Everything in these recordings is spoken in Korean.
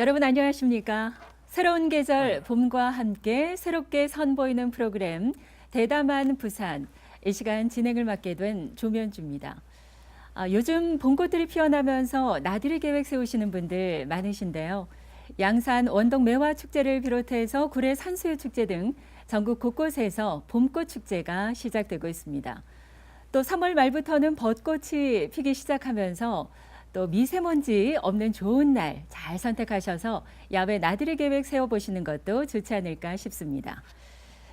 여러분 안녕하십니까? 새로운 계절 봄과 함께 새롭게 선보이는 프로그램 대담한 부산, 이 시간 진행을 맡게 된 조면주입니다. 요즘 봄꽃들이 피어나면서 나들이 계획 세우시는 분들 많으신데요. 양산 원동 매화 축제를 비롯해서 구례 산수유 축제 등 전국 곳곳에서 봄꽃 축제가 시작되고 있습니다. 또 3월 말부터는 벚꽃이 피기 시작하면서 또 미세먼지 없는 좋은 날 잘 선택하셔서 야외 나들이 계획 세워보시는 것도 좋지 않을까 싶습니다.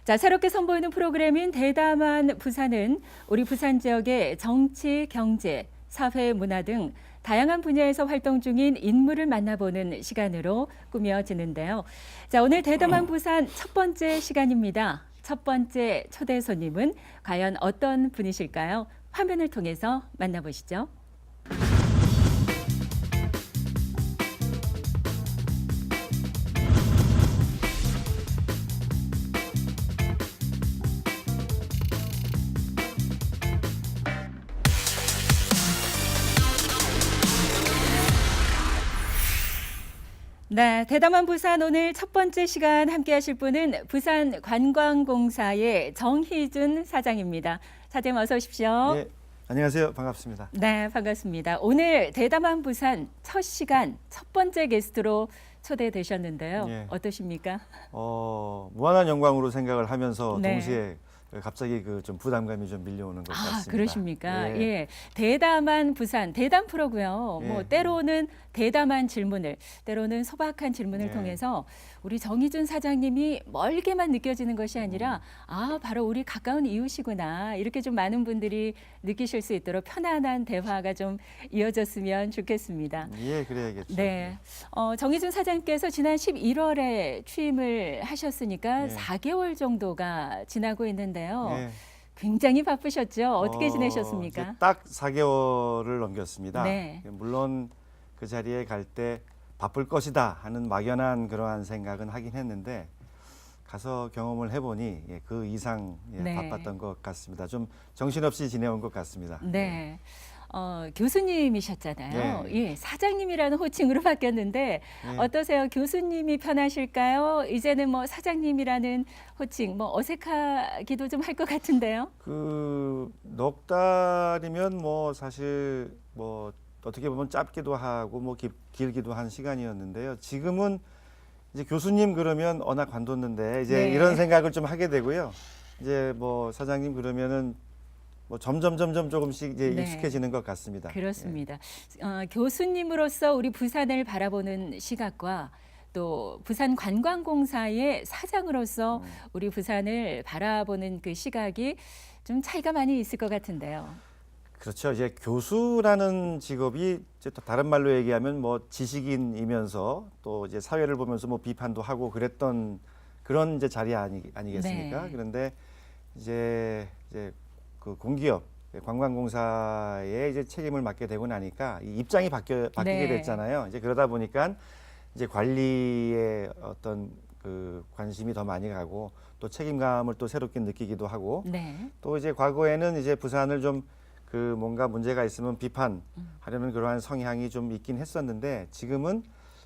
자, 새롭게 선보이는 프로그램인 대담한 부산은 우리 부산 지역의 정치, 경제, 사회, 문화 등 다양한 분야에서 활동 중인 인물을 만나보는 시간으로 꾸며지는데요. 자, 오늘 대담한 부산 첫 번째 시간입니다. 첫 번째 초대 손님은 과연 어떤 분이실까요? 화면을 통해서 만나보시죠. 네, 대담한 부산 오늘 첫 번째 시간 함께 하실 분은 부산관광공사의 정희준 사장입니다. 사장님 어서 오십시오. 네, 안녕하세요. 반갑습니다. 네, 반갑습니다. 오늘 대담한 부산 첫 시간 첫 번째 게스트로 초대되셨는데요. 예. 어떠십니까? 무한한 영광으로 생각을 하면서 네. 동시에 갑자기 그 좀 부담감이 좀 밀려오는 것 같습니다. 그러십니까? 예. 예. 대담한 부산, 대담 프로고요. 예. 뭐 때로는 대담한 질문을, 때로는 소박한 질문을 예. 통해서 우리 정희준 사장님이 멀게만 느껴지는 것이 아니라 바로 우리 가까운 이웃이구나. 이렇게 좀 많은 분들이 느끼실 수 있도록 편안한 대화가 좀 이어졌으면 좋겠습니다. 예, 그래야겠죠. 네. 정희준 사장님께서 지난 11월에 취임을 하셨으니까 예. 4개월 정도가 지나고 있는데요. 예. 굉장히 바쁘셨죠? 어떻게 이제 지내셨습니까? 딱 4개월을 넘겼습니다. 네. 물론 그 자리에 갈 때 바쁠 것이다 하는 막연한 그러한 생각은 하긴 했는데 가서 경험을 해보니 그 이상 네. 바빴던 것 같습니다. 좀 정신없이 지내온 것 같습니다. 네. 교수님이셨잖아요. 예. 예, 사장님이라는 호칭으로 바뀌었는데 예. 어떠세요? 교수님이 편하실까요? 이제는 뭐 사장님이라는 호칭, 뭐 어색하기도 좀 할 것 같은데요. 넉 달이면 뭐 사실 뭐 어떻게 보면 짧기도 하고 뭐 길기도 한 시간이었는데요. 지금은 이제 교수님 그러면 어나 관뒀는데 이제 네. 이런 생각을 좀 하게 되고요. 이제 뭐 사장님 그러면은 뭐 점점 조금씩 이제 네. 익숙해지는 것 같습니다. 그렇습니다. 교수님으로서 우리 부산을 바라보는 시각과 또 부산관광공사의 사장으로서 우리 부산을 바라보는 그 시각이 좀 차이가 많이 있을 것 같은데요. 그렇죠. 이제 교수라는 직업이 이제 또 다른 말로 얘기하면 뭐 지식인이면서 또 이제 사회를 보면서 뭐 비판도 하고 그랬던 그런 이제 자리 아니겠습니까? 네. 그런데 이제 그 공기업 관광공사에 이제 책임을 맡게 되고 나니까 이 입장이 바뀌게 네. 됐잖아요. 이제 그러다 보니까 이제 관리에 어떤 그 관심이 더 많이 가고 또 책임감을 또 새롭게 느끼기도 하고 네. 또 이제 과거에는 이제 부산을 좀 그 뭔가 문제가 있으면 비판하려는 그러한 성향이 좀 있긴 했었는데 지금은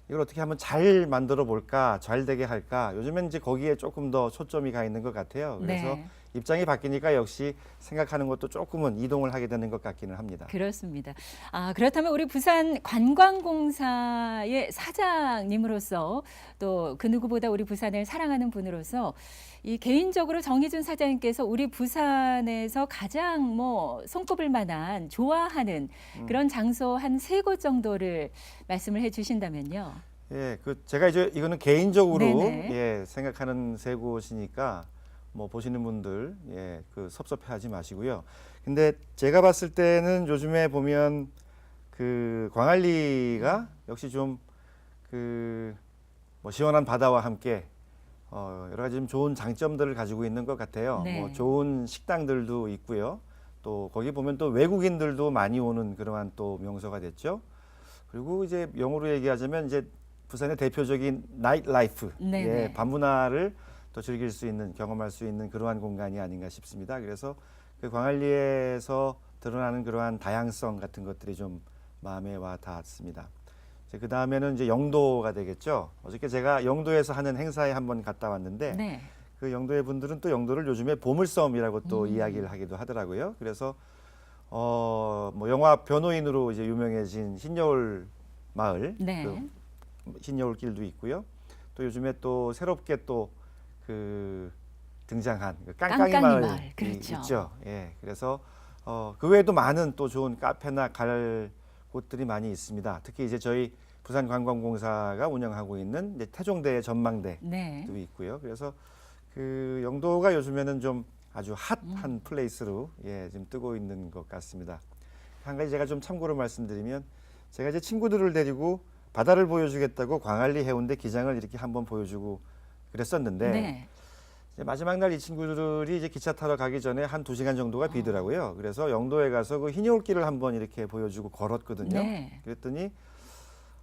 이걸 어떻게 하면 잘 만들어 볼까, 잘 되게 할까. 요즘엔 이제 거기에 조금 더 초점이 가 있는 것 같아요. 그래서 네. 입장이 바뀌니까 역시 생각하는 것도 조금은 이동을 하게 되는 것 같기는 합니다. 그렇습니다. 그렇다면 우리 부산관광공사의 사장님으로서 또 그 누구보다 우리 부산을 사랑하는 분으로서 이 개인적으로 정희준 사장님께서 우리 부산에서 가장 뭐 손꼽을 만한 좋아하는 그런 장소 한 3곳 정도를 말씀을 해 주신다면요. 예, 제가 이제 이거는 개인적으로 네네. 생각하는 세 곳이니까 뭐 보시는 분들 그 섭섭해하지 마시고요. 근데 제가 봤을 때는 요즘에 보면 그 광안리가 역시 좀 뭐 시원한 바다와 함께 여러 가지 좀 좋은 장점들을 가지고 있는 것 같아요. 네. 뭐 좋은 식당들도 있고요. 또 거기 보면 또 외국인들도 많이 오는 그러한 또 명소가 됐죠. 그리고 이제 영어로 얘기하자면 이제 부산의 대표적인 나이트 라이프, 네네. 밤 문화를 또 즐길 수 있는, 경험할 수 있는 그러한 공간이 아닌가 싶습니다. 그래서 그 광안리에서 드러나는 그러한 다양성 같은 것들이 좀 마음에 와 닿았습니다. 그 다음에는 이제 영도가 되겠죠. 어저께 제가 영도에서 하는 행사에 한번 갔다 왔는데 네. 그 영도의 분들은 또 영도를 요즘에 보물섬이라고 또 이야기를 하기도 하더라고요. 그래서 뭐 영화 변호인으로 이제 유명해진 흰여울 마을, 네. 그 흰여울 길도 있고요. 또 요즘에 또 새롭게 또 그 등장한 그 깡깡이 깡깡이 마을이 마을, 그렇죠. 있죠. 예, 그래서 그 외에도 많은 또 좋은 카페나 갈 곳들이 많이 있습니다. 특히 이제 저희 부산관광공사가 운영하고 있는 이제 태종대의 전망대도 네. 있고요. 그래서 그 영도가 요즘에는 좀 아주 핫한 플레이스로 예, 지금 뜨고 있는 것 같습니다. 한 가지 제가 좀 참고로 말씀드리면 제가 이제 친구들을 데리고 바다를 보여주겠다고 광안리 해운대 기장을 이렇게 한번 보여주고 그랬었는데 네. 이제 마지막 날 이 친구들이 이제 기차 타러 가기 전에 한 2시간 정도가 비더라고요. 그래서 영도에 가서 그 흰여울길을 한번 이렇게 보여주고 걸었거든요. 네. 그랬더니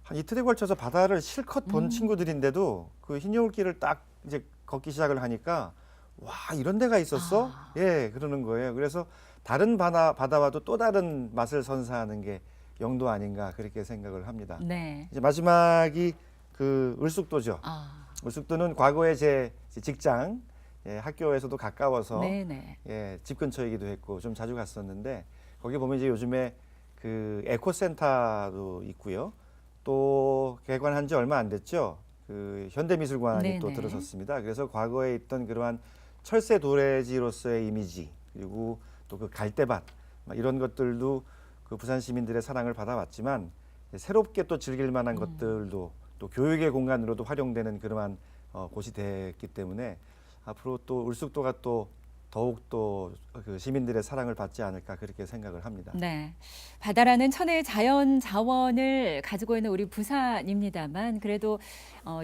한 이틀에 걸쳐서 바다를 실컷 본 친구들인데도 그 흰여울길을 딱 이제 걷기 시작을 하니까 와, 이런 데가 있었어? 예, 그러는 거예요. 그래서 다른 바다와도 또 다른 맛을 선사하는 게 영도 아닌가 그렇게 생각을 합니다. 네. 이제 마지막이 그 을숙도죠. 아, 을숙도는 과거에 제 직장, 예, 학교에서도 가까워서 네네. 예, 집 근처이기도 했고 좀 자주 갔었는데 거기 보면 이제 요즘에 그 에코센터도 있고요. 또 개관한 지 얼마 안 됐죠. 그 현대미술관이 또 네네. 들어섰습니다. 그래서 과거에 있던 그러한 철새 도래지로서의 이미지 그리고 또 그 갈대밭 막 이런 것들도 그 부산 시민들의 사랑을 받아왔지만 새롭게 또 즐길 만한 것들도 또 교육의 공간으로도 활용되는 그러한 곳이 됐기 때문에 앞으로 또 울숙도가 또 더욱 또 그 시민들의 사랑을 받지 않을까 그렇게 생각을 합니다. 네. 바다라는 천혜의 자연 자원을 가지고 있는 우리 부산입니다만 그래도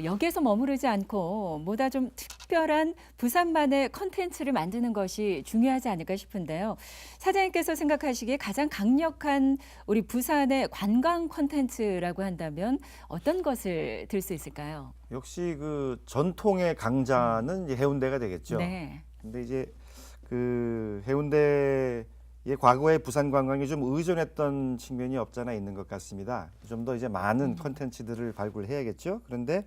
여기에서 머무르지 않고 보다 좀 특별한 부산만의 컨텐츠를 만드는 것이 중요하지 않을까 싶은데요. 사장님께서 생각하시기에 가장 강력한 우리 부산의 관광 컨텐츠라고 한다면 어떤 것을 들 수 있을까요? 역시 그 전통의 강자는 이제 해운대가 되겠죠. 네. 근데 이제 그 해운대의 과거의 부산 관광이 좀 의존했던 측면이 없잖아 있는 것 같습니다. 좀 더 이제 많은 컨텐츠들을 발굴해야겠죠. 그런데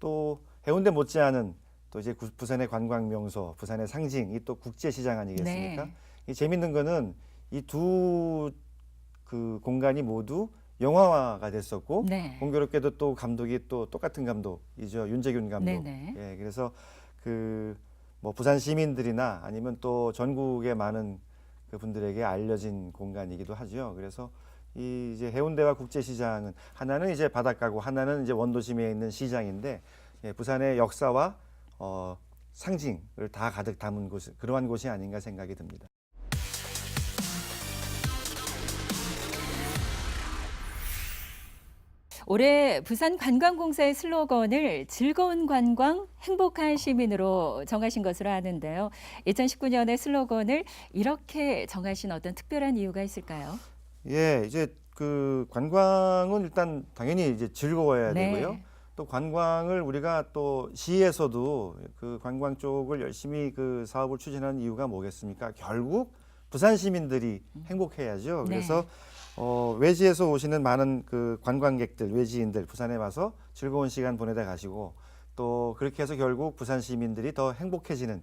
또 해운대 못지않은 또 이제 부산의 관광 명소, 부산의 상징, 이 또 국제시장 아니겠습니까? 네. 이 재밌는 거는 이 두 그 공간이 모두 영화화가 됐었고 네. 공교롭게도 또 감독이 또 똑같은 감독이죠. 윤재균 감독. 네네. 예, 그래서 그 뭐 부산 시민들이나 아니면 또 전국의 많은 그 분들에게 알려진 공간이기도 하죠. 그래서 이 이제 해운대와 국제시장은 하나는 이제 바닷가고 하나는 이제 원도심에 있는 시장인데 예, 부산의 역사와 상징을 다 가득 담은 곳 그러한 곳이 아닌가 생각이 듭니다. 올해 부산관광공사의 슬로건을 즐거운 관광, 행복한 시민으로 정하신 것으로 아는데요. 2019년의 슬로건을 이렇게 정하신 어떤 특별한 이유가 있을까요? 예, 이제 그 관광은 일단 당연히 이제 즐거워야 네. 되고요. 또 관광을 우리가 또 시에서도 그 관광 쪽을 열심히 그 사업을 추진하는 이유가 뭐겠습니까? 결국 부산 시민들이 행복해야죠. 네. 그래서 외지에서 오시는 많은 그 관광객들, 외지인들 부산에 와서 즐거운 시간 보내다 가시고 또 그렇게 해서 결국 부산 시민들이 더 행복해지는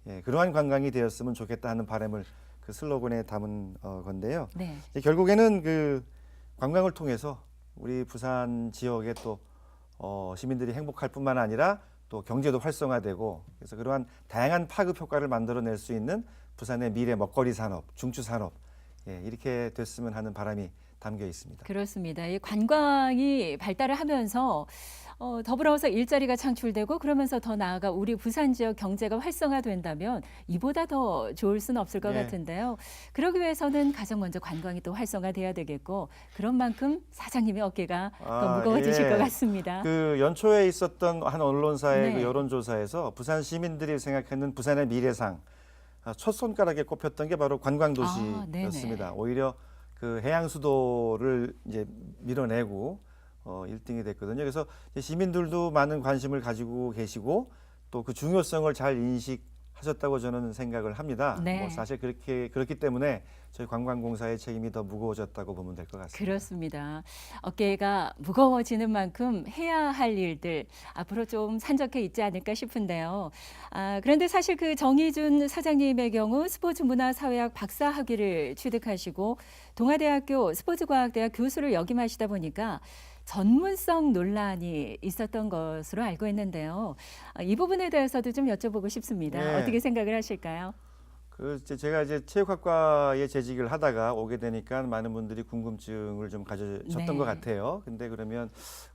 예, 그러한 관광이 되었으면 좋겠다 하는 바람을 그 슬로건에 담은 건데요. 네. 이제 결국에는 그 관광을 통해서 우리 부산 지역의 또 시민들이 행복할 뿐만 아니라 또 경제도 활성화되고 그래서 그러한 다양한 파급 효과를 만들어낼 수 있는 부산의 미래 먹거리 산업, 중추 산업 예, 이렇게 됐으면 하는 바람이 담겨 있습니다. 그렇습니다. 이 관광이 발달을 하면서 더불어서 일자리가 창출되고 그러면서 더 나아가 우리 부산 지역 경제가 활성화된다면 이보다 더 좋을 수는 없을 것 예. 같은데요. 그러기 위해서는 가장 먼저 관광이 또 활성화돼야 되겠고 그런 만큼 사장님의 어깨가 더 무거워지실 예. 것 같습니다. 그 연초에 있었던 한 언론사의 네. 그 여론조사에서 부산 시민들이 생각하는 부산의 미래상 첫 손가락에 꼽혔던 게 바로 관광 도시였습니다. 네네. 오히려 그 해양 수도를 이제 밀어내고 1등이 됐거든요. 그래서 이제 시민들도 많은 관심을 가지고 계시고 또 그 중요성을 잘 인식하고 하셨다고 저는 생각을 합니다. 네. 뭐 사실 그렇기 때문에 저희 관광공사의 책임이 더 무거워졌다고 보면 될 것 같습니다. 그렇습니다. 어깨가 무거워지는 만큼 해야 할 일들 앞으로 좀 산적해 있지 않을까 싶은데요. 그런데 사실 그 정희준 사장님의 경우 스포츠문화사회학 박사학위를 취득하시고 동아대학교 스포츠과학대학 교수를 역임하시다 보니까 전문성 논란이 있었던 것으로 알고 있는데요. 이 부분에 대해서도 좀 여쭤보고 싶습니다. 네. 어떻게 생각을 하실까요? 제가 이제 체육학과에 재직을 하다가 오게 되니까 많은 분들이 궁금증을 좀 가져셨던 네. 것 같아요. 근데 그러면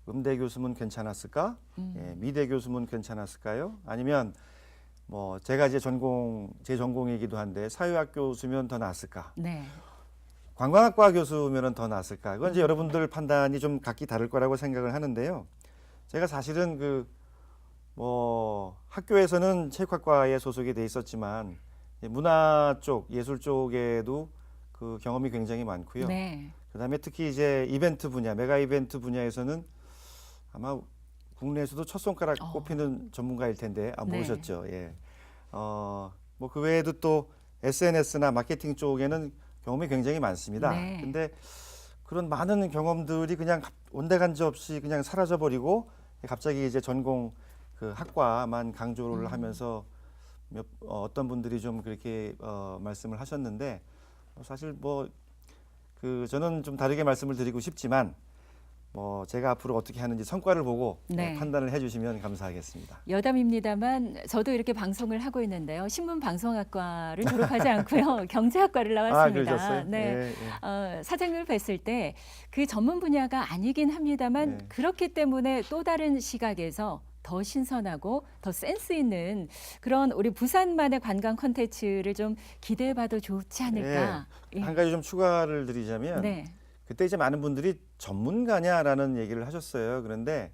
음대 교수면 괜찮았을까? 예, 미대 교수면 괜찮았을까요? 아니면 뭐 제가 이제 제 전공이기도 한데 사회학 교수면 더 낫을까? 네. 관광학과 교수면은 더 낫을까? 그건 이제 여러분들 판단이 좀 각기 다를 거라고 생각을 하는데요. 제가 사실은 학교에서는 체육학과에 소속이 돼 있었지만 문화 쪽, 예술 쪽에도 그 경험이 굉장히 많고요. 네. 그다음에 특히 이제 이벤트 분야, 메가 이벤트 분야에서는 아마 국내에서도 첫 손가락 꼽히는 전문가일 텐데 네. 모르셨죠? 예. 뭐 그 외에도 또 SNS나 마케팅 쪽에는 경험이 굉장히 많습니다. 네. 근데 그런 많은 경험들이 그냥 온데간지 없이 그냥 사라져 버리고 갑자기 이제 전공 그 학과만 강조를 하면서 어떤 분들이 좀 그렇게 말씀을 하셨는데 사실 저는 좀 다르게 말씀을 드리고 싶지만 제가 앞으로 어떻게 하는지 성과를 보고 네. 판단을 해주시면 감사하겠습니다. 여담입니다만 저도 이렇게 방송을 하고 있는데요. 신문방송학과를 졸업하지 않고요. 경제학과를 나왔습니다. 그러셨어요? 네. 예, 예. 사장님을 뵀을 때 그 전문 분야가 아니긴 합니다만 네. 그렇기 때문에 또 다른 시각에서 더 신선하고 더 센스 있는 그런 우리 부산만의 관광 콘텐츠를 좀 기대해봐도 좋지 않을까. 예. 한 가지 좀 추가를 드리자면 네. 그때 이제 많은 분들이 전문가냐라는 얘기를 하셨어요. 그런데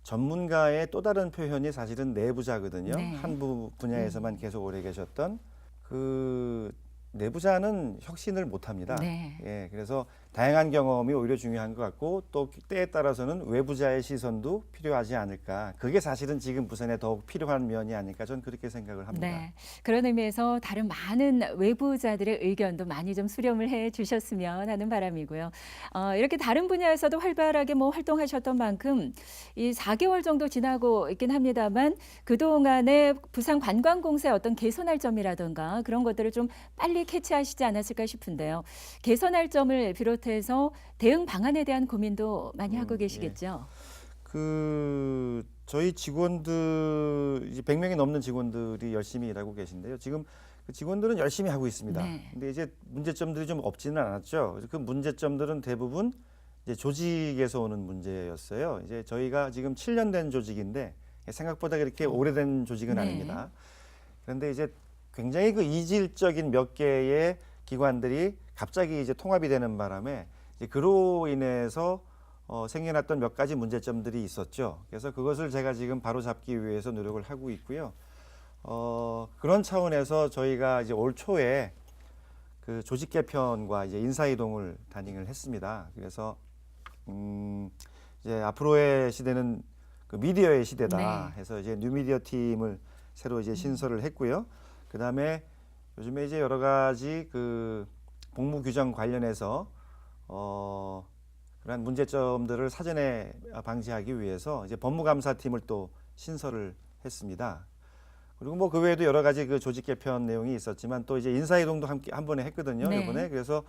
전문가의 또 다른 표현이 사실은 내부자거든요. 네. 한 분야에서만 계속 오래 계셨던 그 내부자는 혁신을 못합니다. 네. 예, 그래서 다양한 경험이 오히려 중요한 것 같고 또 때에 따라서는 외부자의 시선도 필요하지 않을까. 그게 사실은 지금 부산에 더욱 필요한 면이 아닐까 저는 그렇게 생각을 합니다. 네. 그런 의미에서 다른 많은 외부자들의 의견도 많이 좀 수렴을 해 주셨으면 하는 바람이고요. 이렇게 다른 분야에서도 활발하게 활동하셨던 만큼 이 4개월 정도 지나고 있긴 합니다만 그동안에 부산 관광공사의 어떤 개선할 점이라든가 그런 것들을 좀 빨리 캐치하시지 않았을까 싶은데요. 개선할 점을 비롯해서 대응 방안에 대한 고민도 많이 하고 계시겠죠. 저희 직원들 이제 100명이 넘는 직원들이 열심히 일하고 계신데요. 지금 그 직원들은 열심히 하고 있습니다. 네. 근데 이제 문제점들이 좀 없지는 않았죠. 그래서 그 문제점들은 대부분 이제 조직에서 오는 문제였어요. 이제 저희가 지금 7년 된 조직인데 생각보다 그렇게 오래된 조직은 네. 아닙니다. 그런데 이제 굉장히 그 이질적인 몇 개의 기관들이 갑자기 이제 통합이 되는 바람에 이제 그로 인해서 생겨났던 몇 가지 문제점들이 있었죠. 그래서 그것을 제가 지금 바로 잡기 위해서 노력을 하고 있고요. 그런 차원에서 저희가 이제 올 초에 그 조직 개편과 이제 인사 이동을 단행을 했습니다. 그래서 이제 앞으로의 시대는 그 미디어의 시대다 네. 해서 이제 뉴미디어 팀을 새로 이제 신설을 했고요. 그다음에 요즘에 이제 여러 가지 그 복무 규정 관련해서 그런 문제점들을 사전에 방지하기 위해서 이제 법무감사팀을 또 신설을 했습니다. 그리고 그 외에도 여러 가지 그 조직 개편 내용이 있었지만 또 이제 인사이동도 함께 한 번에 했거든요. 네. 이번에 그래서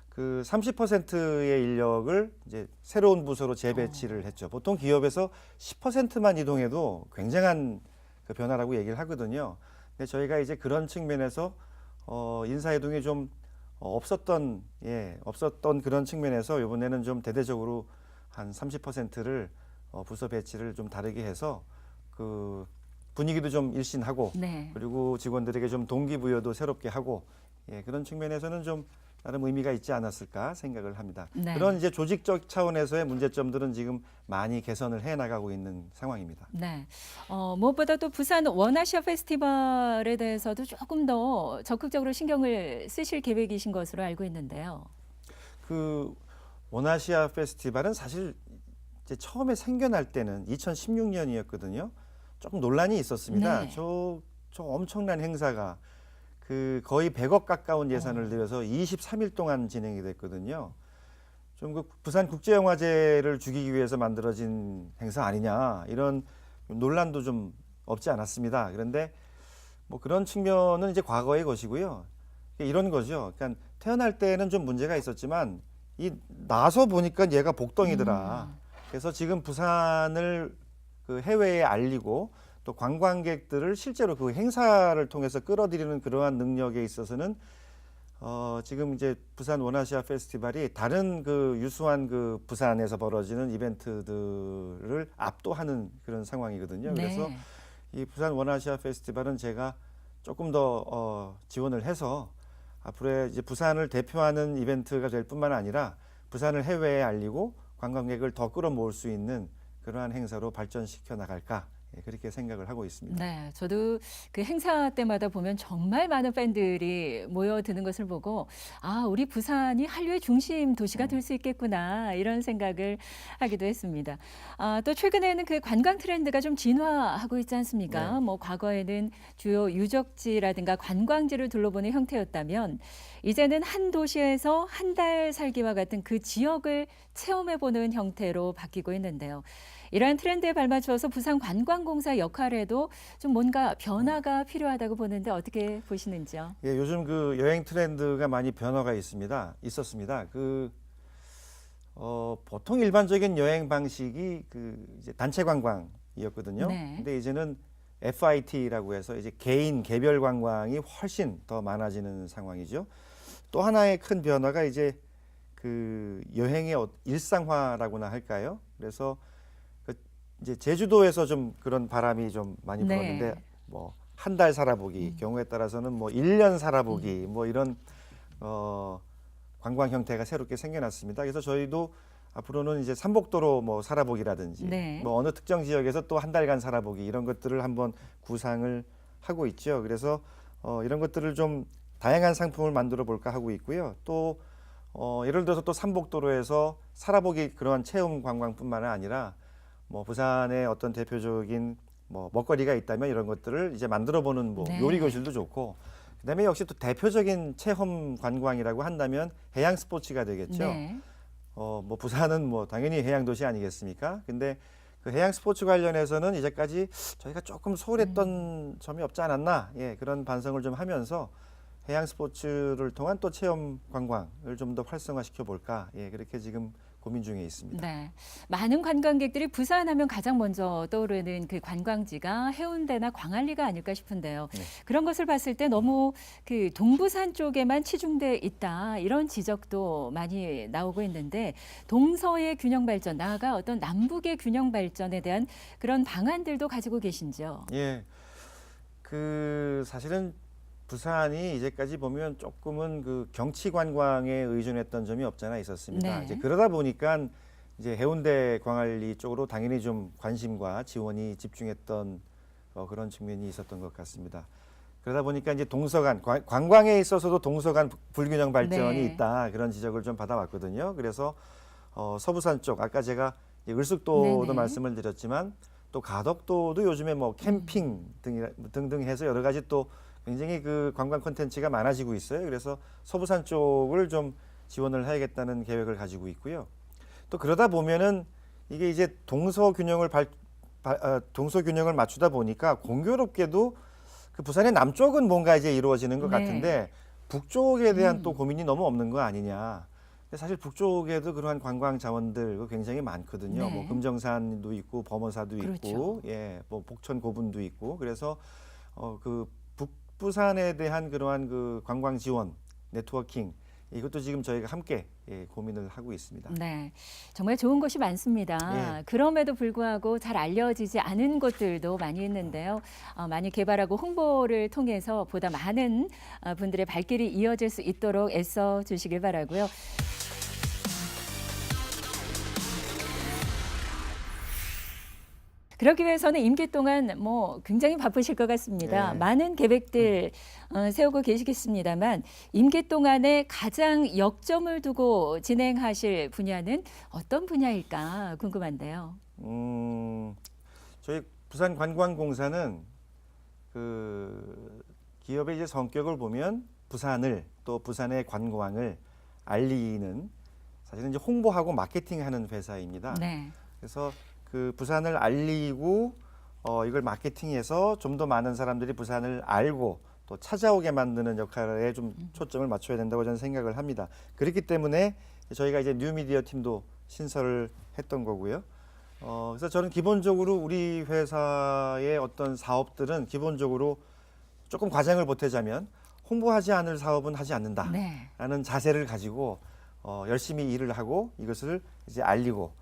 그 30%의 인력을 이제 새로운 부서로 재배치를 했죠. 보통 기업에서 10%만 이동해도 굉장한 그 변화라고 얘기를 하거든요. 근데 저희가 이제 그런 측면에서 인사이동이 좀 없었던 그런 측면에서 이번에는 좀 대대적으로 한 30%를 부서 배치를 좀 다르게 해서 그 분위기도 좀 일신하고 네. 그리고 직원들에게 좀 동기부여도 새롭게 하고 그런 측면에서는 좀 나름 의미가 있지 않았을까 생각을 합니다. 네. 그런 이제 조직적 차원에서의 문제점들은 지금 많이 개선을 해 나가고 있는 상황입니다. 네. 무엇보다 또 부산 원아시아 페스티벌에 대해서도 조금 더 적극적으로 신경을 쓰실 계획이신 것으로 알고 있는데요. 그 원아시아 페스티벌은 사실 이제 처음에 생겨날 때는 2016년이었거든요. 조금 논란이 있었습니다. 네. 저 엄청난 행사가 그 거의 100억 가까운 예산을 들여서 23일 동안 진행이 됐거든요. 좀 그 부산 국제영화제를 죽이기 위해서 만들어진 행사 아니냐 이런 논란도 좀 없지 않았습니다. 그런데 뭐 그런 측면은 이제 과거의 것이고요. 이런 거죠. 그러니까 태어날 때는 좀 문제가 있었지만 이 나서 보니까 얘가 복덩이더라. 그래서 지금 부산을 그 해외에 알리고 또 관광객들을 실제로 그 행사를 통해서 끌어들이는 그러한 능력에 있어서는 지금 이제 부산 원아시아 페스티벌이 다른 그 유수한 그 부산에서 벌어지는 이벤트들을 압도하는 그런 상황이거든요. 그래서 네. 이 부산 원아시아 페스티벌은 제가 조금 더 지원을 해서 앞으로 이제 부산을 대표하는 이벤트가 될 뿐만 아니라 부산을 해외에 알리고 관광객을 더 끌어모을 수 있는 그러한 행사로 발전시켜 나갈까 그렇게 생각을 하고 있습니다. 네, 저도 그 행사 때마다 보면 정말 많은 팬들이 모여드는 것을 보고 아, 우리 부산이 한류의 중심 도시가 될 수 있겠구나 이런 생각을 하기도 했습니다. 아, 또 최근에는 그 관광 트렌드가 좀 진화하고 있지 않습니까? 네. 뭐 과거에는 주요 유적지라든가 관광지를 둘러보는 형태였다면 이제는 한 도시에서 한 달 살기와 같은 그 지역을 체험해보는 형태로 바뀌고 있는데요. 이러한 트렌드에 발맞춰서 부산관광공사 역할에도 좀 뭔가 변화가 필요하다고 보는데 어떻게 보시는지요? 예, 요즘 그 여행 트렌드가 많이 변화가 있었습니다. 보통 일반적인 여행 방식이 그 이제 단체 관광이었거든요. 네. 근데 이제는 FIT라고 해서 이제 개인 개별 관광이 훨씬 더 많아지는 상황이죠. 또 하나의 큰 변화가 이제 그 여행의 일상화라고나 할까요? 그래서 그 이제 제주도에서 좀 그런 바람이 좀 많이 네. 불었는데 뭐 한 달 살아보기 경우에 따라서는 뭐 1년 살아보기 뭐 이런 관광 형태가 새롭게 생겨났습니다. 그래서 저희도 앞으로는 이제 삼복도로 뭐 살아보기라든지 네. 뭐 어느 특정 지역에서 또 한 달간 살아보기 이런 것들을 한번 구상을 하고 있죠. 그래서 이런 것들을 좀 다양한 상품을 만들어 볼까 하고 있고요. 또 예를 들어서 또 삼복도로에서 살아보기 그러한 체험 관광뿐만 아니라 뭐 부산의 어떤 대표적인 뭐 먹거리가 있다면 이런 것들을 이제 만들어 보는 뭐 네. 요리 교실도 좋고 그다음에 역시 또 대표적인 체험 관광이라고 한다면 해양 스포츠가 되겠죠. 네. 뭐 부산은 뭐 당연히 해양 도시 아니겠습니까? 근데 그 해양 스포츠 관련해서는 이제까지 저희가 조금 소홀했던 점이 없지 않았나? 예, 그런 반성을 좀 하면서 해양 스포츠를 통한 또 체험 관광을 좀 더 활성화시켜 볼까? 예, 그렇게 지금 고민 중에 있습니다. 네. 많은 관광객들이 부산하면 가장 먼저 떠오르는 그 관광지가 해운대나 광안리가 아닐까 싶은데요. 네. 그런 것을 봤을 때 너무 그 동부산 쪽에만 치중돼 있다 이런 지적도 많이 나오고 있는데 동서의 균형 발전, 나아가 어떤 남북의 균형 발전에 대한 그런 방안들도 가지고 계신지요? 예, 그 사실은 부산이 이제까지 보면 조금은 그 경치 관광에 의존했던 점이 없잖아 있었습니다. 네. 이제 그러다 보니까 이제 해운대 광안리 쪽으로 당연히 좀 관심과 지원이 집중했던 그런 측면이 있었던 것 같습니다. 그러다 보니까 이제 동서간 관광에 있어서도 동서간 불균형 발전이 네. 있다 그런 지적을 좀 받아왔거든요. 그래서 서부산 쪽 아까 제가 이제 을숙도도 네네. 말씀을 드렸지만 또 가덕도도 요즘에 뭐 캠핑 등등 해서 여러 가지 또 굉장히 그 관광 콘텐츠가 많아지고 있어요. 그래서 서부산 쪽을 좀 지원을 해야겠다는 계획을 가지고 있고요. 또 그러다 보면은 이게 이제 동서 균형을 맞추다 보니까 공교롭게도 그 부산의 남쪽은 뭔가 이제 이루어지는 것 네. 같은데 북쪽에 대한 또 고민이 너무 없는 거 아니냐. 근데 사실 북쪽에도 그러한 관광 자원들 굉장히 많거든요. 네. 뭐 금정산도 있고 범어사도 그렇죠. 있고, 예, 뭐 복천 고분도 있고. 그래서 그 북부산에 대한 그러한 그 관광 지원 네트워킹 이것도 지금 저희가 함께 고민을 하고 있습니다. 네, 정말 좋은 곳이 많습니다. 예. 그럼에도 불구하고 잘 알려지지 않은 곳들도 많이 있는데요. 많이 개발하고 홍보를 통해서 보다 많은 분들의 발길이 이어질 수 있도록 애써 주시길 바라고요. 그러기 위해서는 임기 동안 뭐 굉장히 바쁘실 것 같습니다. 네. 많은 계획들 세우고 계시겠습니다만 임기 동안에 가장 역점을 두고 진행하실 분야는 어떤 분야일까 궁금한데요. 저희 부산관광공사는 그 기업의 이제 성격을 보면 부산을 또 부산의 관광을 알리는 사실은 이제 홍보하고 마케팅하는 회사입니다. 네. 그래서 그 부산을 알리고 이걸 마케팅해서 좀 더 많은 사람들이 부산을 알고 또 찾아오게 만드는 역할에 좀 초점을 맞춰야 된다고 저는 생각을 합니다. 그렇기 때문에 저희가 이제 뉴미디어 팀도 신설을 했던 거고요. 그래서 저는 기본적으로 우리 회사의 어떤 사업들은 기본적으로 조금 과장을 보태자면 홍보하지 않을 사업은 하지 않는다라는 네. 자세를 가지고 열심히 일을 하고 이것을 이제 알리고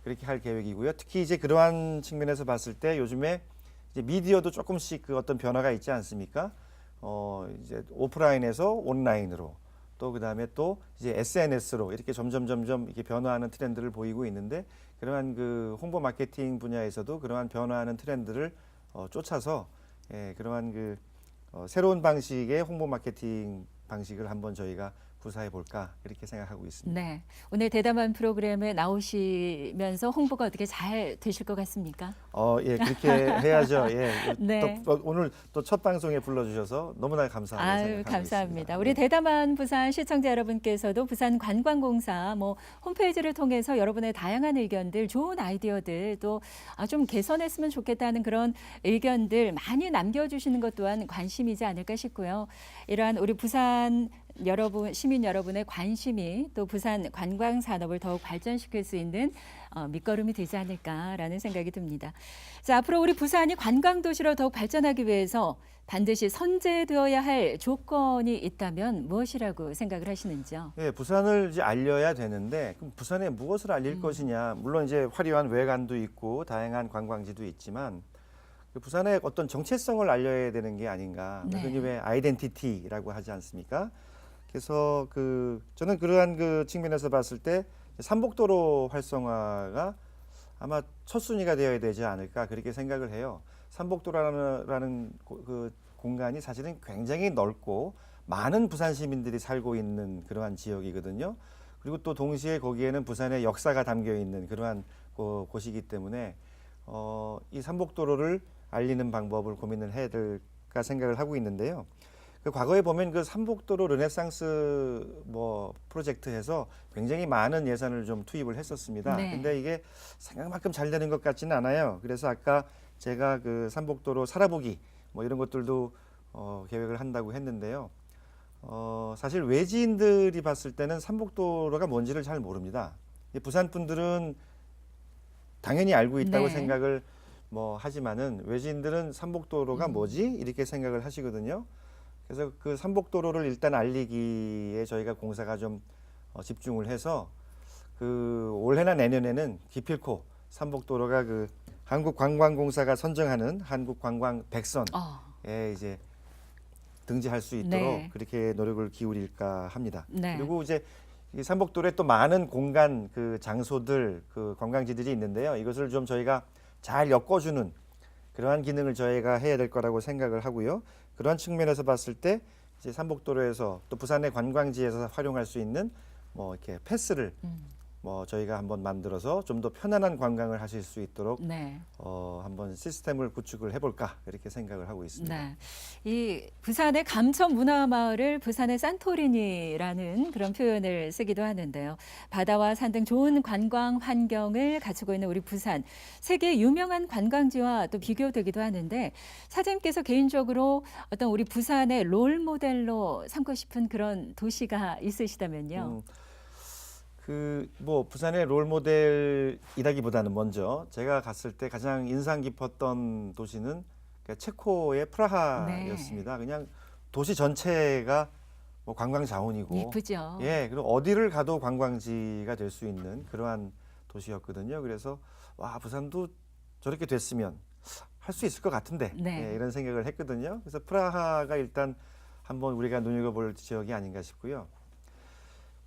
그렇게 할 계획이고요. 특히 이제 그러한 측면에서 봤을 때 요즘에 이제 미디어도 조금씩 그 어떤 변화가 있지 않습니까? 이제 오프라인에서 온라인으로 또 그다음에 또 이제 SNS로 이렇게 점점 이렇게 변화하는 트렌드를 보이고 있는데 그러한 그 홍보 마케팅 분야에서도 그러한 변화하는 트렌드를 쫓아서 그러한 그 새로운 방식의 홍보 마케팅 방식을 한번 저희가 구사해 볼까 이렇게 생각하고 있습니다. 네. 오늘 대담한 프로그램에 나오시면서 홍보가 어떻게 잘 되실 것 같습니까? 예, 그렇게 해야죠. 예, 네. 또 오늘 또 첫 방송에 불러주셔서 너무나 감사하게 아유, 생각하고 감사합니다. 있습니다. 우리 네. 대담한 부산 시청자 여러분께서도 부산관광공사 홈페이지를 통해서 여러분의 다양한 의견들, 좋은 아이디어들 또 좀 개선했으면 좋겠다는 그런 의견들 많이 남겨주시는 것 또한 관심이지 않을까 싶고요. 이러한 우리 부산 여러분, 시민 여러분의 관심이 또 부산 관광 산업을 더욱 발전시킬 수 있는 밑거름이 되지 않을까라는 생각이 듭니다. 자, 앞으로 우리 부산이 관광 도시로 더욱 발전하기 위해서 반드시 선제되어야 할 조건이 있다면 무엇이라고 생각을 하시는지요? 예, 부산을 이제 알려야 되는데 그럼 부산에 무엇을 알릴 것이냐? 물론 이제 화려한 외관도 있고 다양한 관광지도 있지만 그 부산의 어떤 정체성을 알려야 되는 게 아닌가? 네. 흔히 왜 아이덴티티라고 하지 않습니까? 그래서 그 저는 그러한 그 측면에서 봤을 때 삼복도로 활성화가 아마 첫 순위가 되어야 되지 않을까 그렇게 생각을 해요. 삼복도라는 그 공간이 사실은 굉장히 넓고 많은 부산 시민들이 살고 있는 그러한 지역이거든요. 그리고 또 동시에 거기에는 부산의 역사가 담겨 있는 그러한 곳이기 때문에 이 삼복도로를 알리는 방법을 고민을 해야 될까 생각을 하고 있는데요. 그 과거에 보면 그 삼복도로 르네상스 프로젝트에서 굉장히 많은 예산을 좀 투입을 했었습니다. 네. 근데 이게 생각만큼 잘 되는 것 같지는 않아요. 그래서 아까 제가 그 삼복도로 살아보기 이런 것들도 계획을 한다고 했는데요. 사실 외지인들이 봤을 때는 삼복도로가 뭔지를 잘 모릅니다. 부산 분들은 당연히 알고 있다고 네. 생각을 하지만은 외지인들은 삼복도로가 뭐지? 이렇게 생각을 하시거든요. 그래서 그 삼복도로를 일단 알리기에 저희가 공사가 좀 집중을 해서 그 올해나 내년에는 기필코 삼복도로가 그 한국관광공사가 선정하는 한국관광 100선에 이제 등재할 수 있도록 네. 그렇게 노력을 기울일까 합니다. 네. 그리고 이제 이 삼복도로에 또 많은 공간 그 장소들 그 관광지들이 있는데요. 이것을 좀 저희가 잘 엮어주는 그러한 기능을 저희가 해야 될 거라고 생각을 하고요. 그러한 측면에서 봤을 때 이제 삼복도로에서 또 부산의 관광지에서 활용할 수 있는 이렇게 패스를 저희가 한번 만들어서 좀 더 편안한 관광을 하실 수 있도록 네. 한번 시스템을 구축을 해볼까 이렇게 생각을 하고 있습니다. 네. 이 부산의 감천 문화마을을 부산의 산토리니라는 그런 표현을 쓰기도 하는데요. 바다와 산 등 좋은 관광 환경을 갖추고 있는 우리 부산, 세계 유명한 관광지와 또 비교되기도 하는데 사장님께서 개인적으로 어떤 우리 부산의 롤 모델로 삼고 싶은 그런 도시가 있으시다면요. 부산의 롤 모델이라기보다는 먼저 제가 갔을 때 가장 인상 깊었던 도시는 체코의 프라하였습니다. 그냥 도시 전체가 관광 자원이고 예쁘죠. 예, 그리고 어디를 가도 관광지가 될 수 있는 그러한 도시였거든요. 그래서 와, 부산도 저렇게 됐으면 할 수 있을 것 같은데 네. 예, 이런 생각을 했거든요. 그래서 프라하가 일단 한번 우리가 눈여겨볼 지역이 아닌가 싶고요.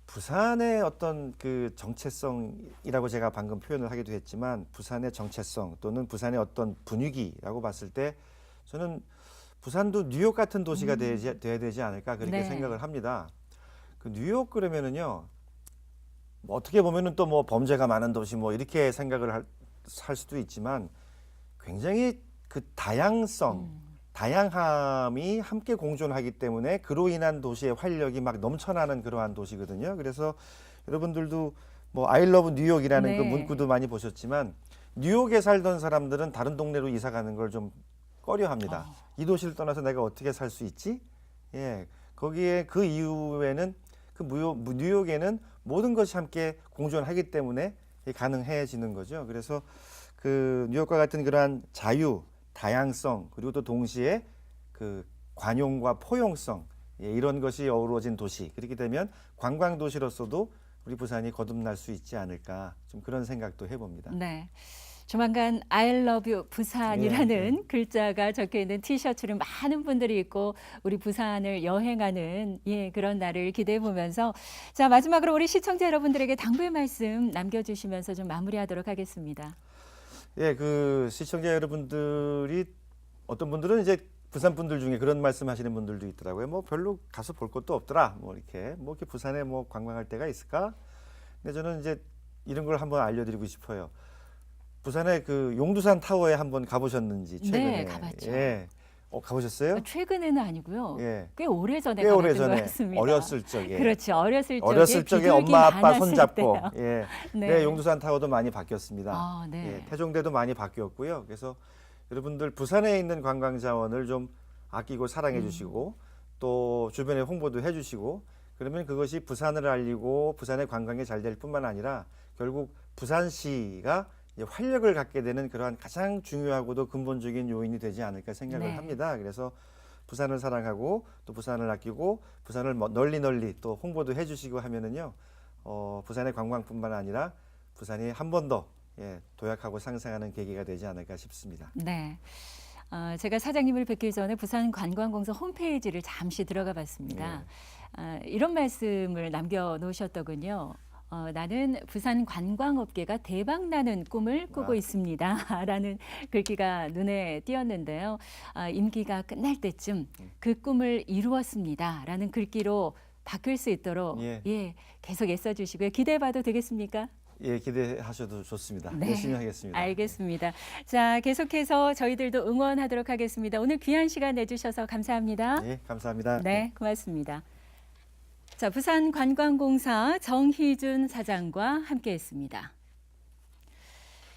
부산의 어떤 그 정체성이라고 제가 방금 표현을 하기도 했지만 부산의 정체성 또는 부산의 어떤 분위기라고 봤을 때 저는 부산도 뉴욕 같은 도시가 돼야 되지 않을까 그렇게 네. 생각을 합니다. 그 뉴욕 그러면은요 어떻게 보면은 또 범죄가 많은 도시 이렇게 생각을 할 수도 있지만 굉장히 그 다양성 다양함이 함께 공존하기 때문에 그로 인한 도시의 활력이 막 넘쳐나는 그러한 도시거든요. 그래서 여러분들도 뭐 I love 뉴욕이라는 그 네. 문구도 많이 보셨지만 뉴욕에 살던 사람들은 다른 동네로 이사 가는 걸 좀 꺼려합니다. 이 도시를 떠나서 내가 어떻게 살 수 있지? 예, 거기에 그 이후에는 뉴욕에는 모든 것이 함께 공존하기 때문에 가능해지는 거죠. 그래서 그 뉴욕과 같은 그러한 자유, 다양성 그리고 또 동시에 그 관용과 포용성 이런 것이 어우러진 도시. 그렇게 되면 관광 도시로서도 우리 부산이 거듭날 수 있지 않을까 좀 그런 생각도 해봅니다. 네. 조만간 I love you 부산이라는 글자가 적혀 있는 티셔츠를 많은 분들이 입고 우리 부산을 여행하는 그런 날을 기대해 보면서 자, 마지막으로 우리 시청자 여러분들에게 당부의 말씀 남겨주시면서 좀 마무리하도록 하겠습니다. 예, 그 시청자 여러분들이 어떤 분들은 이제 부산 분들 중에 그런 말씀하시는 분들도 있더라고요. 뭐 별로 가서 볼 것도 없더라. 뭐 이렇게 부산에 뭐 관광할 데가 있을까? 근데 저는 이제 이런 걸 한번 알려드리고 싶어요. 부산에 그 용두산 타워에 한번 가보셨는지 최근에? 네, 가봤죠. 예, 가보셨어요? 최근에는 아니고요. 예, 꽤 오래전에 꽤 가봤던 것 오래전에 같습니다. 어렸을 적에. 그렇죠. 어렸을 어렸을 적에 비둘기 엄마 아빠 많았을 손잡고 때요. 예, 네. 네, 용두산 타워도 많이 바뀌었습니다. 아, 네. 예, 태종대도 많이 바뀌었고요. 그래서 여러분들 부산에 있는 관광 자원을 좀 아끼고 사랑해 주시고 또 주변에 홍보도 해 주시고 그러면 그것이 부산을 알리고 부산의 관광이 잘 될 뿐만 아니라 결국 부산시가 이제 활력을 갖게 되는 그러한 가장 중요하고도 근본적인 요인이 되지 않을까 생각을 네. 합니다. 그래서 부산을 사랑하고 또 부산을 아끼고 부산을 널리 또 홍보도 해 주시고 하면은요. 부산의 관광뿐만 아니라 부산이 한 번 더 도약하고 상승하는 계기가 되지 않을까 싶습니다. 네. 제가 사장님을 뵙기 전에 부산관광공사 홈페이지를 잠시 들어가 봤습니다. 이런 말씀을 남겨놓으셨더군요. 나는 부산 관광업계가 대박나는 꿈을 꾸고 있습니다. 라는 글귀가 눈에 띄었는데요. 임기가 끝날 때쯤 그 꿈을 이루었습니다. 라는 글귀로 바뀔 수 있도록 계속 애써주시고요. 기대해봐도 되겠습니까? 예, 기대하셔도 좋습니다. 네. 열심히 하겠습니다. 알겠습니다. 자, 계속해서 저희들도 응원하도록 하겠습니다. 오늘 귀한 시간 내주셔서 감사합니다. 예, 감사합니다. 네, 고맙습니다. 자, 부산관광공사 정희준 사장과 함께했습니다.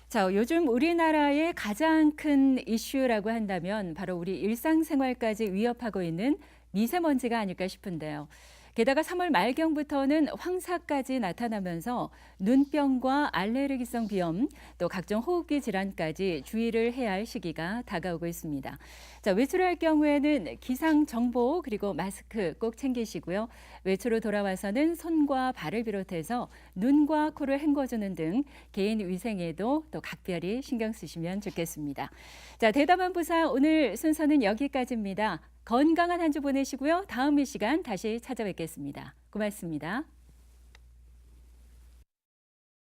자, 요즘 우리나라의 가장 큰 이슈라고 한다면 바로 우리 일상생활까지 위협하고 있는 미세먼지가 아닐까 싶은데요. 게다가 3월 말경부터는 황사까지 나타나면서 눈병과 알레르기성 비염, 또 각종 호흡기 질환까지 주의를 해야 할 시기가 다가오고 있습니다. 자, 외출할 경우에는 기상 정보 그리고 마스크 꼭 챙기시고요. 외출 후 돌아와서는 손과 발을 비롯해서 눈과 코를 헹궈주는 등 개인 위생에도 또 각별히 신경 쓰시면 좋겠습니다. 자, 대담한 부산 오늘 순서는 여기까지입니다. 건강한 한 주 보내시고요. 다음 이 시간 다시 찾아뵙겠습니다. 고맙습니다.